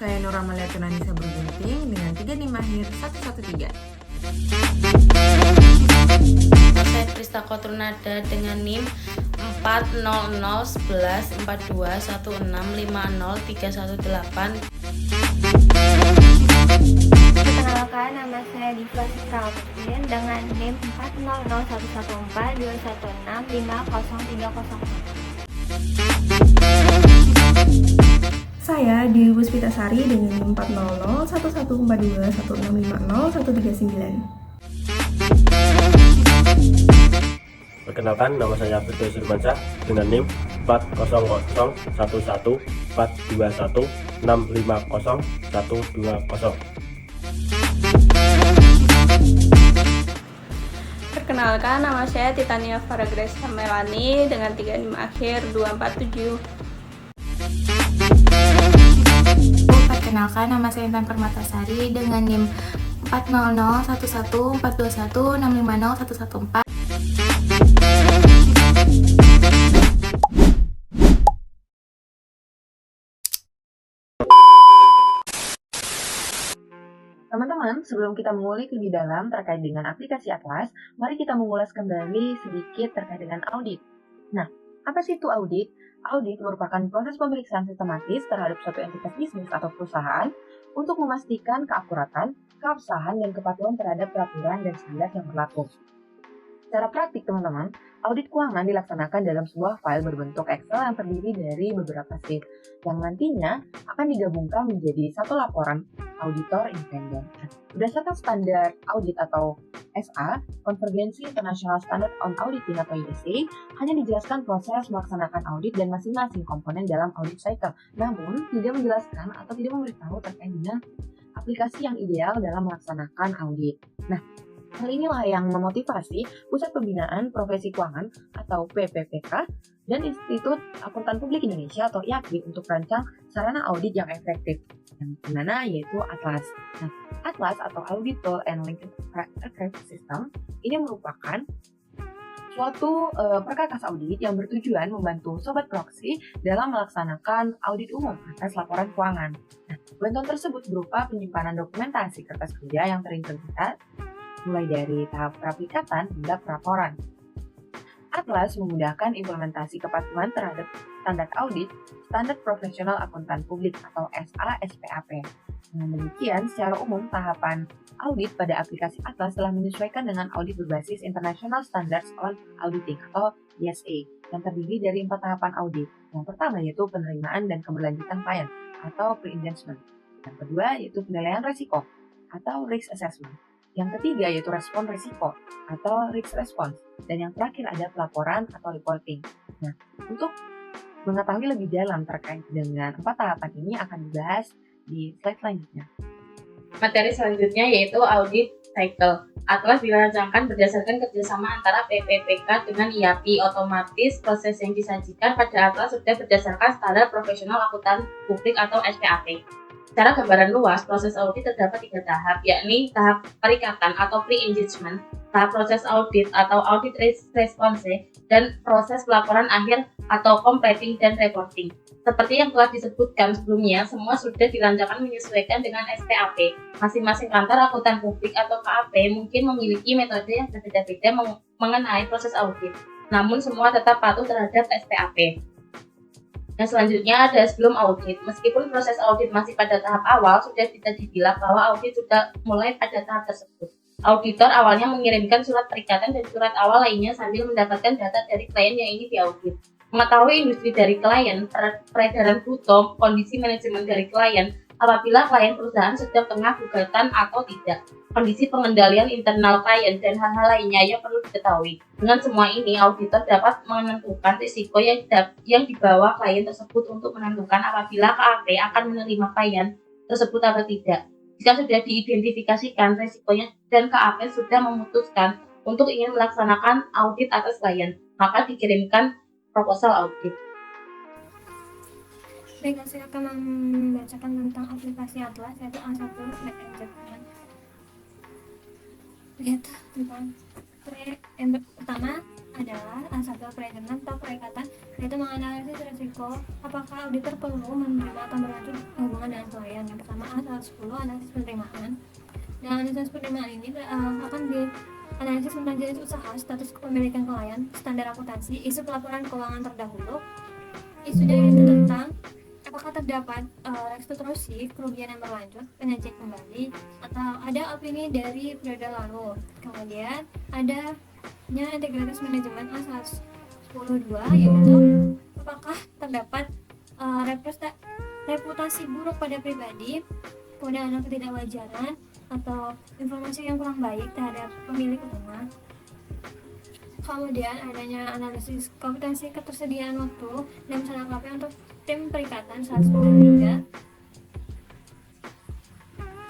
Saya Nur Amalia Tunanisa Bergunting dengan 3 NIM akhir 113. Saya Krista Kotrunada dengan NIM 400114216503118. Perkenalkan, nama saya Diva Sitra Albertin dengan NIM 4001142165030. Saya Dewi Puspitasari dengan NIM 4001142165013. Perkenalkan, nama saya Firdaus Irmansyah dengan NIM 4001421450120. Perkenalkan, nama saya Titania Faragracia Melani dengan 3 NIM akhir 247. Perkenalkan, nama saya Intan Permatasari dengan NIM 4001421450114. Teman-teman, sebelum kita mengulik lebih dalam terkait dengan aplikasi Atlas, mari kita mengulas kembali sedikit terkait dengan audit. Nah, apa sih itu audit? Audit merupakan proses pemeriksaan sistematis terhadap suatu entitas bisnis atau perusahaan untuk memastikan keakuratan, keabsahan, dan kepatuhan terhadap peraturan dan standar yang berlaku. Secara praktik, teman-teman, audit keuangan dilaksanakan dalam sebuah file berbentuk Excel yang terdiri dari beberapa sheet, yang nantinya akan digabungkan menjadi satu laporan auditor independen. Berdasarkan standar audit atau SA, Convergency International Standard on Auditing atau ISA, hanya dijelaskan proses melaksanakan audit dan masing-masing komponen dalam audit cycle, namun tidak menjelaskan atau tidak memberitahu terkait dengan aplikasi yang ideal dalam melaksanakan audit. Nah, hal inilah yang memotivasi Pusat Pembinaan Profesi Keuangan atau PPPK dan Institut Akuntan Publik Indonesia atau IAPI untuk merancang sarana audit yang efektif, yang dimana yaitu Atlas. Nah, Atlas atau Audit Tool and Linked Record System ini merupakan suatu perkakas audit yang bertujuan membantu Sobat Proxy dalam melaksanakan audit umum atas laporan keuangan. Nah, bantuan tersebut berupa penyimpanan dokumentasi kertas kerja yang terintegritas, mulai dari tahap peraplikatan hingga pelaporan. Atlas memudahkan implementasi kepatuhan terhadap standar audit, standar profesional akuntan publik atau SA/SPAP. Dengan demikian, secara umum tahapan audit pada aplikasi Atlas telah menyesuaikan dengan audit berbasis International Standards on Auditing atau ISA yang terdiri dari 4 tahapan audit. Yang pertama yaitu penerimaan dan keberlanjutan klien atau pre-engagement. Yang kedua yaitu penilaian risiko atau risk assessment. Yang ketiga yaitu respon risiko atau risk response. Dan yang terakhir ada pelaporan atau reporting. Nah, untuk mengetahui lebih dalam terkait dengan 4 tahapan ini akan dibahas di slide selanjutnya. Materi selanjutnya yaitu audit cycle. Atlas dirancangkan berdasarkan kerjasama antara PPPK dengan IAPI. Otomatis proses yang disajikan pada Atlas sudah berdasarkan standar profesional akuntan publik atau SPAP. Secara gambaran luas, proses audit terdapat 3 tahap, yakni tahap perikatan atau pre-engagement, tahap proses audit atau audit response, dan proses pelaporan akhir atau completing dan reporting. Seperti yang telah disebutkan sebelumnya, semua sudah dirancangkan menyesuaikan dengan SPAP. Masing-masing kantor akuntan publik atau KAP mungkin memiliki metode yang berbeda-beda mengenai proses audit, namun semua tetap patuh terhadap SPAP. Yang selanjutnya ada sebelum audit. Meskipun proses audit masih pada tahap awal, sudah bisa dibilang bahwa audit sudah mulai pada tahap tersebut. Auditor awalnya mengirimkan surat perikatan dan surat awal lainnya sambil mendapatkan data dari klien yang ini diaudit. Mengetahui industri dari klien, peredaran bruto, kondisi manajemen dari klien, apabila klien perusahaan sedang tengah gugatan atau tidak, kondisi pengendalian internal klien, dan hal-hal lainnya yang perlu diketahui. Dengan semua ini, auditor dapat menentukan risiko yang dibawa klien tersebut untuk menentukan apabila KAP akan menerima klien tersebut atau tidak. Jika sudah diidentifikasikan risikonya dan KAP sudah memutuskan untuk ingin melaksanakan audit atas klien, maka dikirimkan proposal audit. Baik, saya akan membacakan tentang aplikasi Atlas yaitu A1 Pre-Engagement. Lihat tentang yang pertama adalah A1 perikanan atau perikatan, yaitu menganalisis risiko apakah auditor perlu menerima atau berlanjut hubungan dengan klien. Yang pertama A110 analisis penerimaan. Dan analisis penerimaan ini akan dianalisis tentang jenis usaha, status kepemilikan klien, standar akuntansi, isu pelaporan keuangan terdahulu, isunya itu tentang apakah terdapat restitusi kerugian yang berlanjut, penyajian kembali, atau ada opini dari periode lalu. Kemudian adanya integritas manajemen A110.2, yaitu apakah terdapat reputasi buruk pada pribadi, kemudian ada ketidakwajaran atau informasi yang kurang baik terhadap pemilik rumah. Kemudian adanya analisis kompetensi ketersediaan waktu dan sarana KP untuk tim perikatan 193,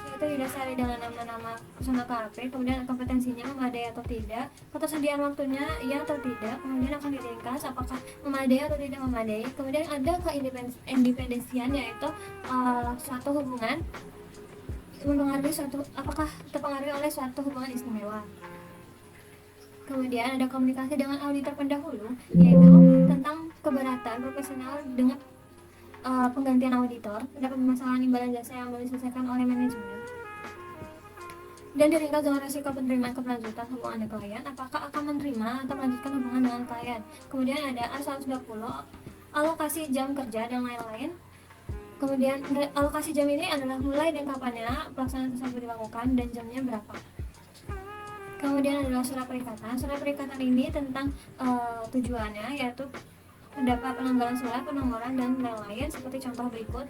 yaitu didasari dengan nama-nama personal KP, kemudian kompetensinya memadai atau tidak, ketersediaan waktunya iya atau tidak, kemudian akan diringkas apakah memadai atau tidak memadai, kemudian ada keindependensian, yaitu suatu hubungan apakah terpengaruhi oleh suatu hubungan istimewa. Kemudian ada komunikasi dengan auditor pendahulu, yaitu tentang keberatan profesional dengan penggantian auditor, ada permasalahan imbalan jasa yang belum diselesaikan oleh manajemen, dan diringkas dengan risiko penerimaan keberlanjutan hubungan dengan klien, apakah akan menerima atau melanjutkan hubungan dengan klien. Kemudian ada A120 alokasi jam kerja dan lain-lain. Kemudian alokasi jam ini adalah mulai dan kapannya pelaksanaan tersebut dilakukan dan jamnya berapa. Kemudian adalah surat perikatan. Surat perikatan ini tentang tujuannya, yaitu terdapat penanggalan surat, penomoran, dan lain-lain seperti contoh berikut.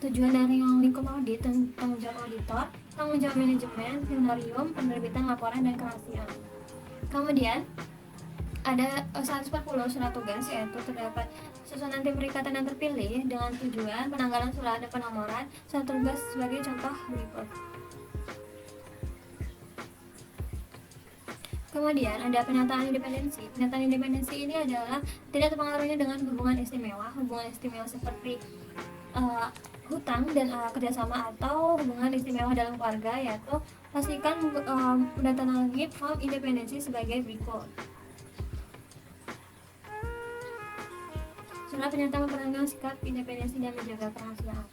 Tujuan dari lingkup audit dan tanggung jawab auditor, tanggung jawab manajemen, skenario, penerbitan laporan, dan kerahasiaan. Kemudian ada 140 surat tugas, yaitu terdapat susunan tim perikatan yang terpilih dengan tujuan, penanggalan surat, dan penomoran surat tugas sebagai contoh berikut. Kemudian ada pernyataan independensi. Pernyataan independensi ini adalah tidak terpengaruhnya dengan hubungan istimewa seperti hutang dan kerjasama atau hubungan istimewa dalam keluarga, yaitu pastikan mendatangani form independensi sebagai berikut. Surat pernyataan memperkenalkan sikap independensi dan menjaga kerahasiaan.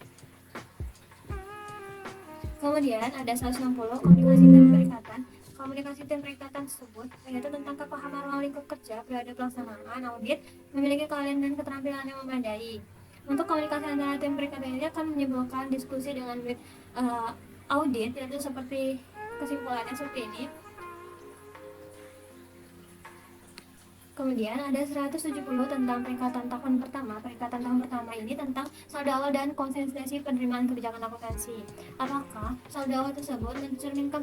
Kemudian ada 160 komunikasi tim perikatan. Komunikasi tim perikatan tersebut yaitu tentang kepahaman ruang lingkup kerja periode pelaksanaan audit, memiliki keahlian dan keterampilan yang memadai. Untuk komunikasi antara tim perikatan ini akan menyebabkan diskusi dengan audit, yaitu seperti kesimpulannya seperti ini. Kemudian ada 170 tentang perikatan tahun pertama. Perikatan tahun pertama ini tentang saldo awal dan konsentrasi penerimaan kebijakan akuntansi. Apakah saldo awal tersebut mencerminkan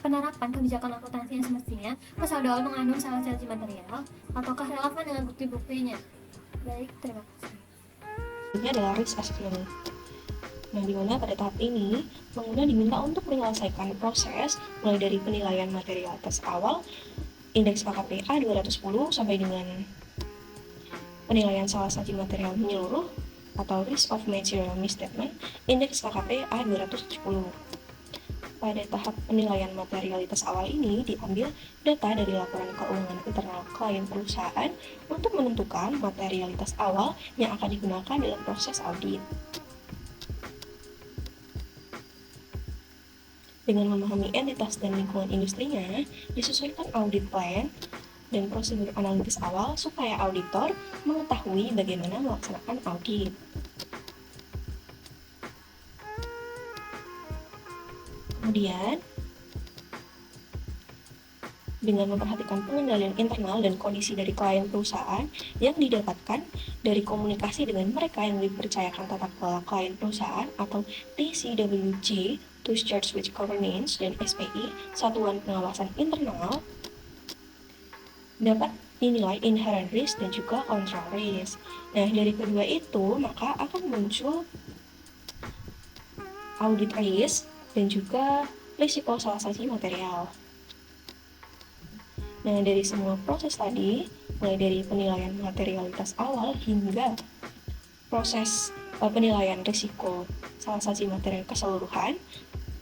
penerapan kebijakan akuntansi yang semestinya? Saldo awal mengandung salah satu material ataukah relevan dengan bukti-buktinya? Baik, terima kasih. Ini adalah risk assessment. Nah, di mana pada tahap ini pengguna diminta untuk menyelesaikan proses mulai dari penilaian materialitas awal, indeks KKP A210 sampai dengan penilaian salah satu material menyeluruh atau risk of material misstatement, indeks KKP A270. Pada tahap penilaian materialitas awal ini diambil data dari laporan keuangan internal klien perusahaan untuk menentukan materialitas awal yang akan digunakan dalam proses audit. Dengan memahami entitas dan lingkungan industrinya, disesuaikan audit plan dan prosedur analitis awal supaya auditor mengetahui bagaimana melaksanakan audit. Kemudian, dengan memperhatikan pengendalian internal dan kondisi dari klien perusahaan yang didapatkan dari komunikasi dengan mereka yang dipercayakan tata kelola klien perusahaan atau TCWG, Tools Charged with Governance, dan SPI, Satuan Pengawasan Internal, dapat dinilai inherent risk dan juga control risk. Nah, dari kedua itu, maka akan muncul audit risk dan juga risiko salah satu material. Nah, dari semua proses tadi, mulai dari penilaian materialitas awal hingga proses penilaian risiko salah satu material keseluruhan,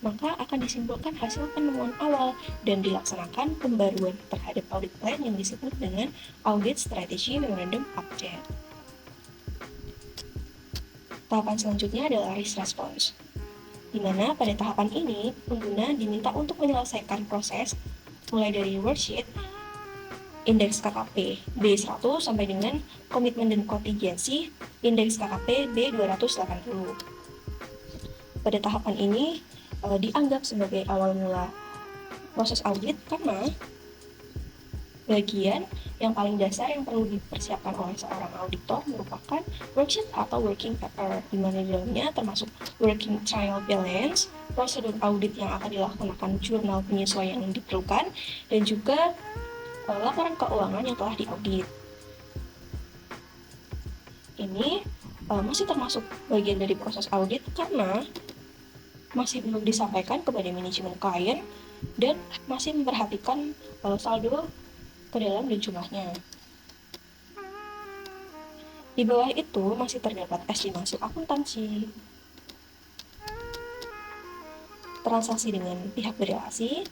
maka akan disimpulkan hasil penemuan awal dan dilaksanakan pembaruan terhadap audit plan yang disebut dengan Audit Strategy Memorandum Update. Tahapan selanjutnya adalah risk response, di mana pada tahapan ini pengguna diminta untuk menyelesaikan proses mulai dari worksheet, indeks KKP B100 sampai dengan komitmen dan kontingensi indeks KKP B280. Pada tahapan ini dianggap sebagai awal mula proses audit karena bagian yang paling dasar yang perlu dipersiapkan oleh seorang auditor merupakan worksheet atau working paper, di mana di dalamnya termasuk working trial balance, prosedur audit yang akan dilaksanakan, jurnal penyesuaian yang diperlukan, dan juga laporan keuangan yang telah diaudit. Ini masih termasuk bagian dari proses audit karena masih belum disampaikan kepada manajemen klien dan masih memperhatikan saldo ke dalam dan jumlahnya. Di bawah itu masih terdapat estimasi akuntansi, transaksi dengan pihak berrelasi,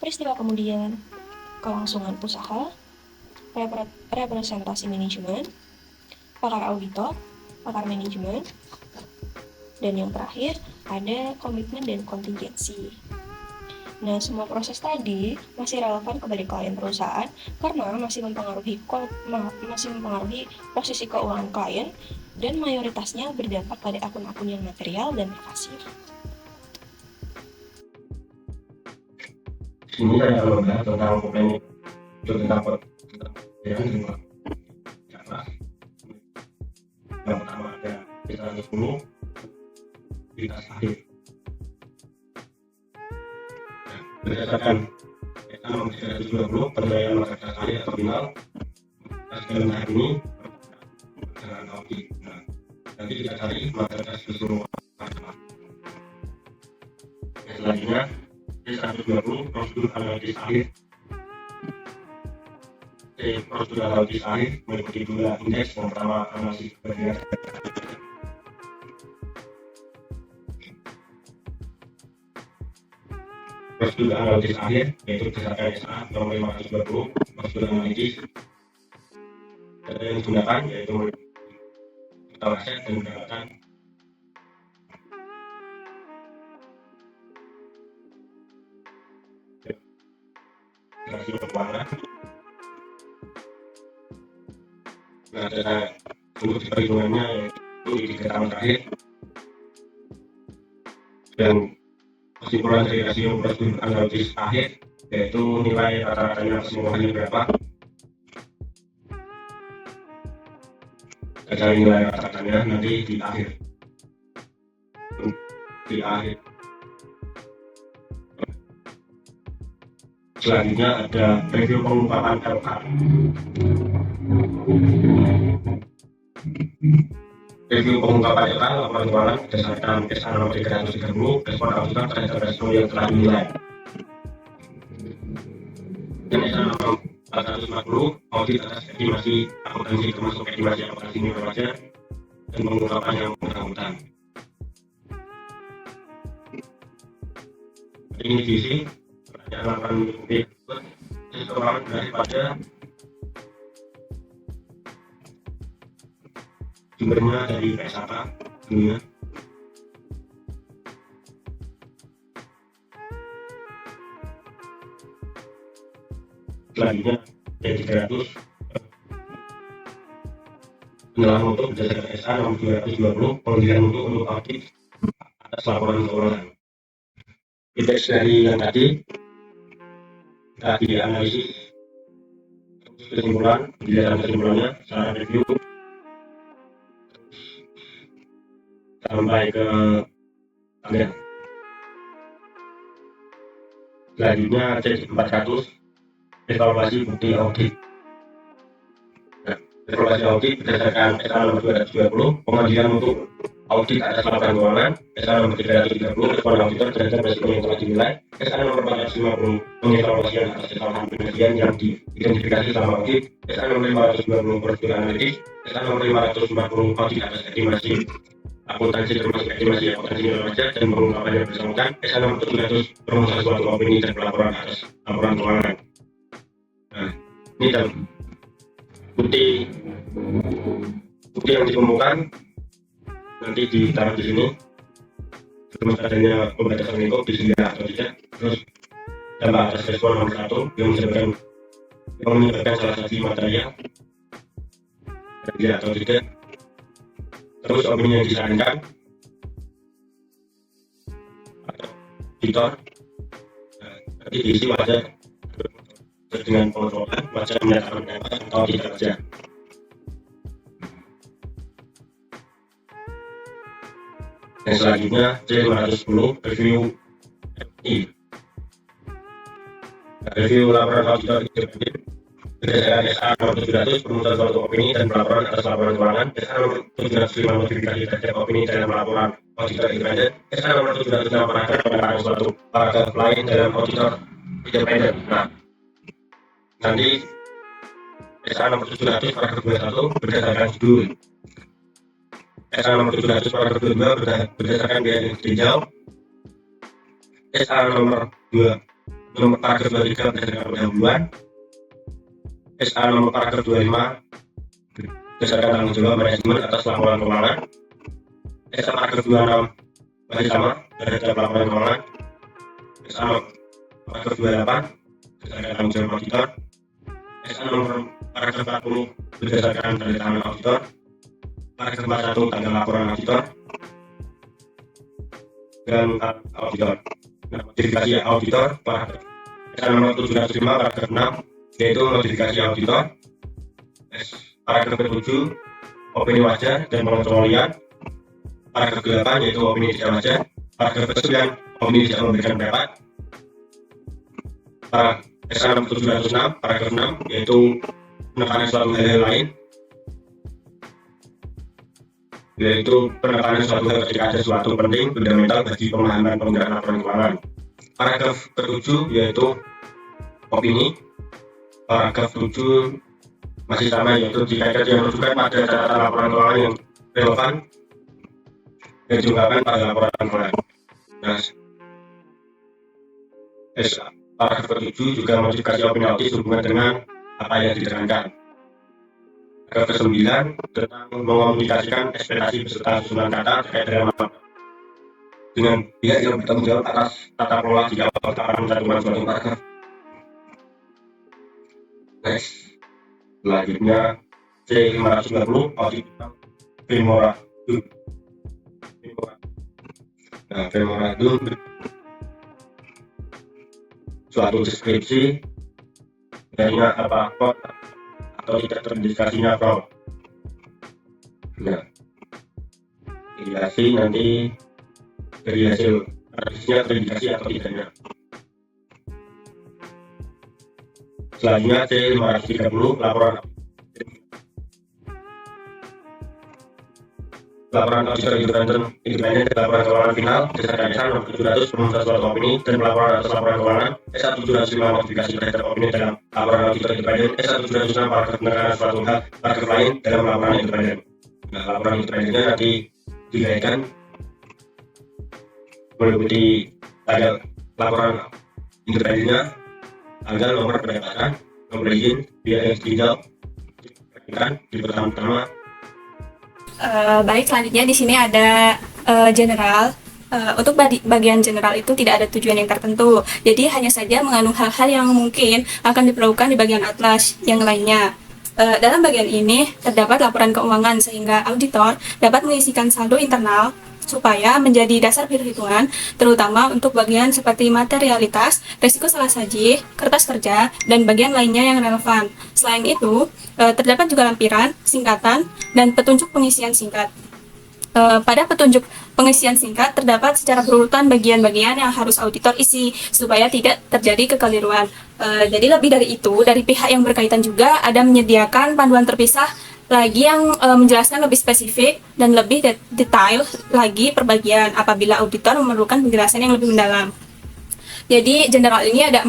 peristiwa kemudian, kelangsungan usaha, representasi manajemen, pakar auditor, pakar manajemen, dan yang terakhir ada komitmen dan kontingensi. Nah, semua proses tadi masih relevan kepada klien perusahaan karena masih mempengaruhi posisi keuangan klien dan mayoritasnya berdampak pada akun-akun yang material dan pasif. Ini saya akan membahas tentang teknik tentang yang pertama ada kita 10 kita akhir. Berdasarkan nomor 320 penilaian masa akhir atau final dalam tahap ini dengan audit. Nah, nanti kita cari masa keseluruhan. Selanjutnya D120 prosedur analisis akhir. Prosedur analisis akhir meliputi dua indeks. Yang pertama analisis perbedaan prosedur analisis akhir, yaitu berdasarkan SA nomor 520. Prosedur analisis data yang digunakan yaitu total aset dan pendapatan. Rasio keuangan. Nah, data untuk perhitungannya yaitu di tahun terakhir dan kesimpulan dari rasio prosedur analisis akhir yaitu nilai rata-ratanya keseluruhannya berapa. Kita cari nilai rata-ratanya nanti di akhir. Selanjutnya ada review pengungkapan LK. Review pengungkapan LK laporan keuangan berdasarkan SA nomor 330 respon auditor terhadap rasio yang telah dinilai. Dan SA nomor 440 audit atas estimasi akuntansi termasuk estimasi akuntansi nilai wajar dan pengungkapan yang bersangkutan. Ini diisi pertanyaan 8 berikut keuangan daripada sumbernya dari PSAK dunia. Selanjutnya D300 penilaian mutu berdasarkan SA nomor 220 penilaian mutu untuk audit atas laporan keuangan. Indeks dari yang tadi kita dianalisis kesimpulan, berdasarkan kesimpulannya secara review sampai ke akhir. Selanjutnya C400 evaluasi bukti audit. Nah, evaluasi audit berdasarkan SA nomor 220 pengajuan untuk audit atas laporan keuangan, SA nomor 330 respon auditor terhadap resiko yang telah dinilai, SA nomor 450 pengevaluasian atas kesalahan pengajian yang diidentifikasi selama audit, SA nomor 520 prosedur analitis, SA nomor 540 audit atas estimasi akuntansi termasuk estimasi akuntansi nilai wajar dan pengungkapan yang bersangkutan SH nomor 700 perumusan suatu opini dan pelaporan atas laporan keuangan. Nah, ini dan bukti yang ditemukan nanti ditaruh di sini. Terus adanya pembatasan lingkup di sini atau tidak. Terus dampak atas respon nomor 1 yang menyebabkan salah satu material atau tidak. Terus opini yang disarankan atau auditor nanti diisi wajar dengan pengontrolan wajar menyatakan pendapat atau tidak wajar. Dan selanjutnya C510 review FI. Review laporan auditor independen berdasarkan SH nomor 700 perumusan suatu opini dan pelaporan atas laporan keuangan, SH nomor 705 notifikasi terhadap opini dalam laporan auditor independen, SH nomor 706 paragraf penerapan suatu paragraf lain dalam auditor independen. Nah, nanti SH nomor 700 paragraf 21 berdasarkan judul, SH nomor 700 paragraf 22 berdasarkan biaya yang ditinjau, SH nomor paragraf 23 berdasarkan pendahuluan, SH nomor paragraf 25 berdasarkan tanggung jawab manajemen atas laporan keuangan, SH paragraf 26 masih sama terhadap laporan keuangan, SH nomor paragraf 28 berdasarkan tanggung jawab auditor, SH nomor paragraf 40 berdasarkan tanda tangan auditor, paragraf 41 tanda laporan auditor dan auditor. Nah, notifikasi auditor paragraf SH nomor 705 paragraf 6 yaitu notifikasi auditor, paragraf 7 opini wajar dan pengecualian, paragraf 8 yaitu opini tidak wajar, paragraf 9 opini tidak memberikan pendapat, SH nomor 706 paragraf 6 yaitu penekanan suatu hal lain, yaitu penekanan suatu hal ketika ada suatu penting fundamental bagi pemahaman penggunaan laporan keuangan. Paragraf ke-7 yaitu opini. Paragraf 7 masih sama yaitu jika yang menunjukkan pada catatan laporan keuangan yang relevan yang diungkapkan pada laporan keuangan. Nah, paragraf ke-7 juga modifikasi opini audit sehubungan dengan apa yang diterangkan. Paragraf ke-9 tentang mengomunikasikan ekspektasi beserta susunan kata terkait dengan pihak yang bertanggung jawab atas tata kelola di awal tahapan pencantuman suatu paragraf. Next, selanjutnya C590 audit memorandum. Nah, memorandum suatu deskripsi adanya apa fraud atau tidak terindikasinya fraud. Nah, indikasi nanti dari hasil analisisnya terindikasi atau tidaknya. Selanjutnya C530 laporan auditor independen dan laporan keuangan final berdasarkan SH nomor 700 perumusan suatu opini dan pelaporan atas laporan keuangan, SH 705 notifikasi terhadap opini dalam laporan auditor independen, SH 706 paragraf penekanan suatu hal paragraf lain dalam laporan independen. Nah, laporan independennya nanti dikaitkan meliputi tanggal laporan independennya, tanggal, nomor pendapatan, nomor izin, biaya yang ditinjau, di pertama-tama. Baik, selanjutnya di sini ada general. Untuk bagian general itu tidak ada tujuan yang tertentu, jadi hanya saja mengandung hal-hal yang mungkin akan diperlukan di bagian atlas yang lainnya. Dalam bagian ini terdapat laporan keuangan sehingga auditor dapat mengisikan saldo internal supaya menjadi dasar perhitungan, terutama untuk bagian seperti materialitas, risiko salah saji, kertas kerja, dan bagian lainnya yang relevan. Selain itu, terdapat juga lampiran, singkatan, dan petunjuk pengisian singkat. Pada petunjuk pengisian singkat terdapat secara berurutan bagian-bagian yang harus auditor isi supaya tidak terjadi kekeliruan. Jadi lebih dari itu, dari pihak yang berkaitan juga ada menyediakan panduan terpisah lagi yang menjelaskan lebih spesifik dan lebih detail lagi per bagian apabila auditor memerlukan penjelasan yang lebih mendalam. Jadi general ini ada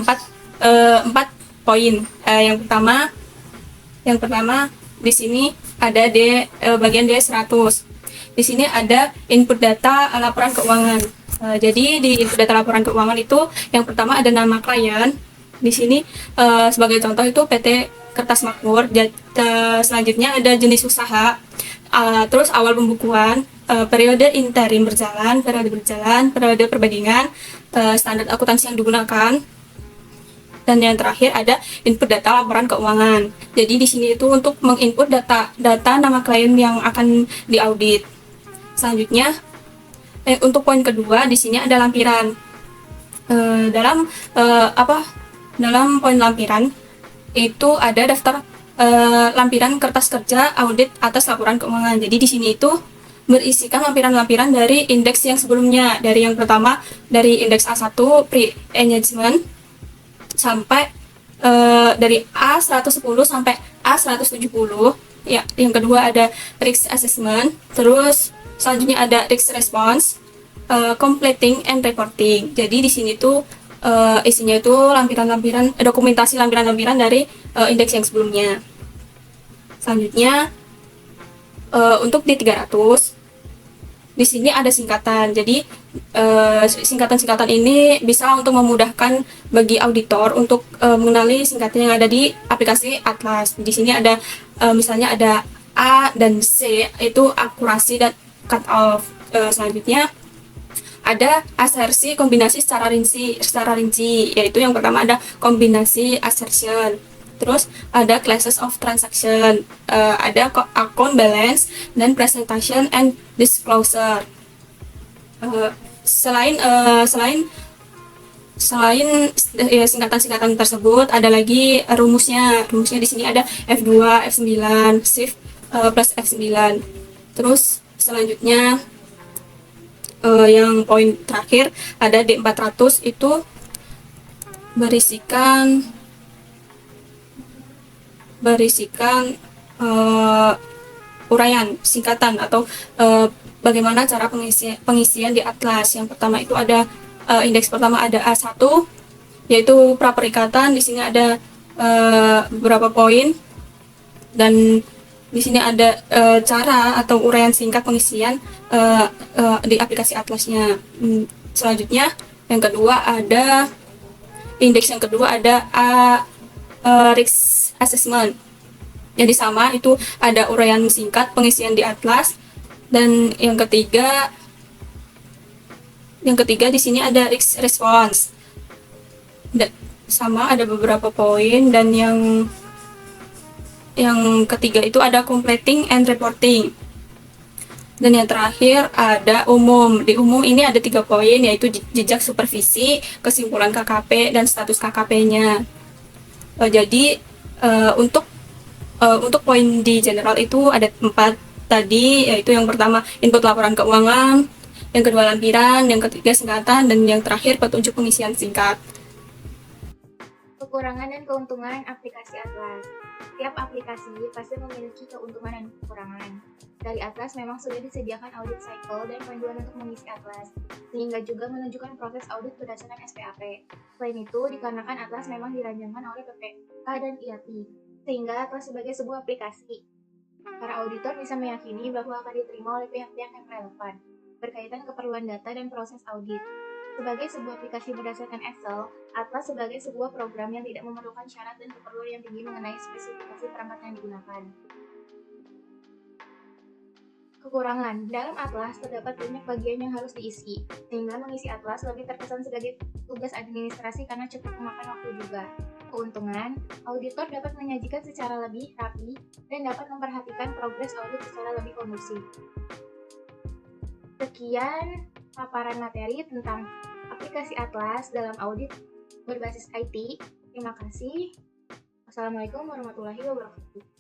empat poin. Yang pertama di sini ada bagian D100. di sini ada input data laporan keuangan. Jadi di input data laporan keuangan itu yang pertama ada nama klien. Di sini sebagai contoh itu PT Kertas Makmur. Selanjutnya ada jenis usaha, terus awal pembukuan, periode interim berjalan, periode perbandingan, standar akuntansi yang digunakan, dan yang terakhir ada input data laporan keuangan. Jadi di sini itu untuk menginput data nama klien yang akan diaudit. Selanjutnya untuk poin kedua di sini ada lampiran. Dalam poin lampiran itu ada daftar lampiran kertas kerja audit atas laporan keuangan. Jadi di sini itu berisikan lampiran-lampiran dari indeks yang sebelumnya. Dari yang pertama dari indeks A1 pre-engagement sampai dari A110 sampai A170. Ya, yang kedua ada risk assessment, terus selanjutnya ada risk response, completing and reporting. Jadi di sini tuh isinya itu lampiran-lampiran, dokumentasi lampiran-lampiran dari indeks yang sebelumnya. Selanjutnya untuk D300 di sini ada singkatan. Jadi singkatan-singkatan ini bisa untuk memudahkan bagi auditor untuk mengenali singkatan yang ada di aplikasi Atlas. Di sini ada misalnya ada A dan C, itu akurasi dan cut off. Selanjutnya ada asersi kombinasi secara rinci, yaitu yang pertama ada kombinasi assertion. Terus ada classes of transaction, ada account balance dan presentation and disclosure. Selain singkatan-singkatan tersebut, ada lagi rumusnya. Rumusnya di sini ada F2, F9, shift plus F9. Terus selanjutnya yang poin terakhir ada D400, itu berisikan uraian singkatan atau bagaimana cara pengisian di Atlas. Yang pertama itu ada indeks pertama ada A1, yaitu pra perikatan. Di sini ada beberapa poin, dan di sini ada cara atau uraian singkat pengisian di aplikasi Atlasnya. Selanjutnya yang kedua ada indeks yang kedua ada risk assessment. Jadi sama, itu ada uraian singkat pengisian di Atlas. Dan yang ketiga di sini ada risk response. Sama, ada beberapa poin. Dan yang ketiga itu ada completing and reporting. Dan yang terakhir ada umum. Di umum ini ada 3 poin, yaitu jejak supervisi, kesimpulan KKP, dan status KKP-nya. Jadi untuk poin di general itu ada 4 tadi, yaitu yang pertama input laporan keuangan, yang kedua lampiran, yang ketiga singkatan, dan yang terakhir petunjuk pengisian singkat. Kekurangan dan keuntungan aplikasi Atlas. Setiap aplikasi pasti memiliki keuntungan dan kekurangan. Dari Atlas memang sudah disediakan audit cycle dan panduan untuk mengisi Atlas, sehingga juga menunjukkan proses audit berdasarkan SPAP. Selain itu, dikarenakan Atlas memang diranjangkan oleh PPK dan IAP, sehingga Atlas sebagai sebuah aplikasi, para auditor bisa meyakini bahwa akan diterima oleh pihak-pihak yang relevan, berkaitan keperluan data dan proses audit. Sebagai sebuah aplikasi berdasarkan Excel, Atlas sebagai sebuah program yang tidak memerlukan syarat dan keperluan yang tinggi mengenai spesifikasi perangkat yang digunakan. Kekurangan, dalam Atlas terdapat banyak bagian yang harus diisi, sehingga mengisi Atlas lebih terkesan sebagai tugas administrasi karena cukup memakan waktu juga. Keuntungan, auditor dapat menyajikan secara lebih rapi dan dapat memperhatikan progres audit secara lebih kondusif. Sekian paparan materi tentang aplikasi Atlas dalam audit berbasis IT. Terima kasih. Wassalamualaikum warahmatullahi wabarakatuh.